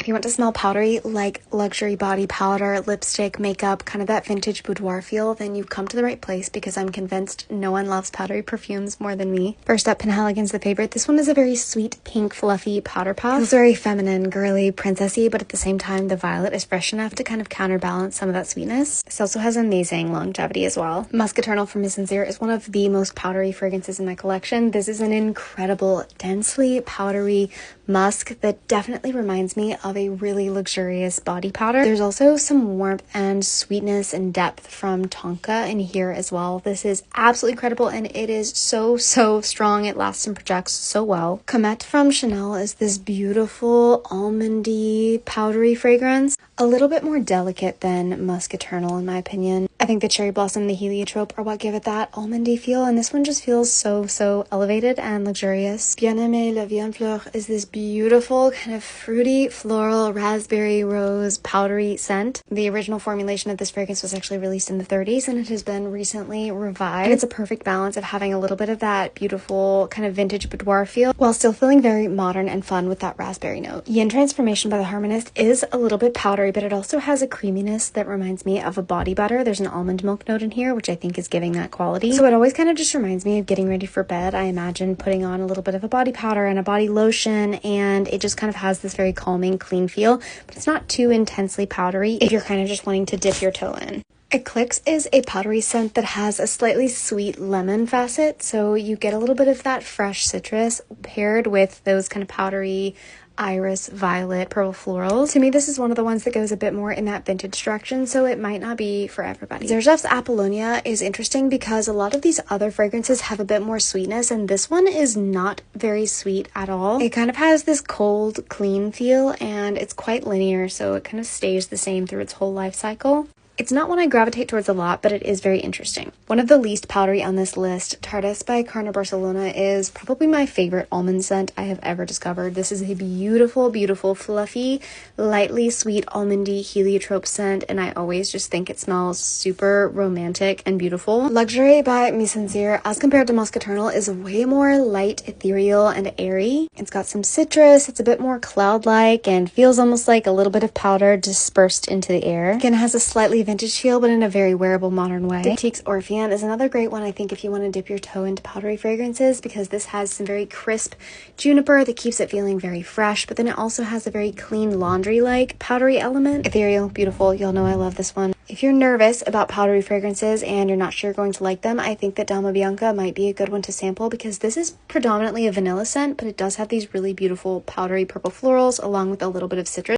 If you want to smell powdery, like luxury body powder, lipstick, makeup, kind of that vintage boudoir feel, then you've come to the right place because I'm convinced no one loves powdery perfumes more than me. First up, Penhaligan's the favorite. This one is a very sweet, pink, fluffy powder puff. It feels very feminine, girly, princessy, but at the same time, the violet is fresh enough to kind of counterbalance some of that sweetness. This also has amazing longevity as well. Musk Eternal from Misenir is one of the most powdery fragrances in my collection. This is an incredible, densely powdery musk that definitely reminds me of a really luxurious body powder. There's also some warmth and sweetness and depth from Tonka in here as well. This is absolutely incredible, and it is so strong. It lasts and projects so well. Comet from Chanel is this beautiful almondy powdery fragrance, a little bit more delicate than Musk Eternal in my opinion. I think the cherry blossom and the heliotrope are what give it that almondy feel, and this one just feels so elevated and luxurious. Piamel la Vienne Fleur is this beautiful kind of fruity, floral, raspberry, rose, powdery scent. The original formulation of this fragrance was actually released in the 30s, and it has been recently revived. And it's a perfect balance of having a little bit of that beautiful kind of vintage boudoir feel while still feeling very modern and fun with that raspberry note. Yin Transformation by the Harmonist is a little bit powdery, but it also has a creaminess that reminds me of a body butter. There's an almond milk note in here, which I think is giving that quality. So it always kind of just reminds me of getting ready for bed. I imagine putting on a little bit of a body powder and a body lotion, and it just kind of has this very calming, clean feel, but it's not too intensely powdery if you're kind of just wanting to dip your toe in. Eclipse is a powdery scent that has a slightly sweet lemon facet, so you get a little bit of that fresh citrus paired with those kind of powdery iris, violet, purple florals. To me, this is one of the ones that goes a bit more in that vintage direction, so it might not be for everybody. Xerjoff's Appalonia is interesting because a lot of these other fragrances have a bit more sweetness, and this one is not very sweet at all. It kind of has this cold, clean feel, and it's quite linear, so it kind of stays the same through its whole life cycle. It's not one I gravitate towards a lot, but it is very interesting. One of the least powdery on this list, Tarte by Carner Barcelona, is probably my favorite almond scent I have ever discovered. This is a beautiful, fluffy, lightly sweet almondy heliotrope scent, and I always just think it smells super romantic and beautiful. Luxury by Misenir, as compared to Musk Eternal, is way more light, ethereal, and airy. It's got some citrus, it's a bit more cloud-like, and feels almost like a little bit of powder dispersed into the air. Again, it has a slightly vintage feel, but in a very wearable modern way. Diptyque's Orion is another great one, I think, if you want to dip your toe into powdery fragrances, because this has some very crisp juniper that keeps it feeling very fresh, but then it also has a very clean laundry-like powdery element. Ethereal, beautiful, y'all know I love this one. If you're nervous about powdery fragrances and you're not sure you're going to like them, I think that Damabianca might be a good one to sample, because this is predominantly a vanilla scent, but it does have these really beautiful powdery purple florals along with a little bit of citrus.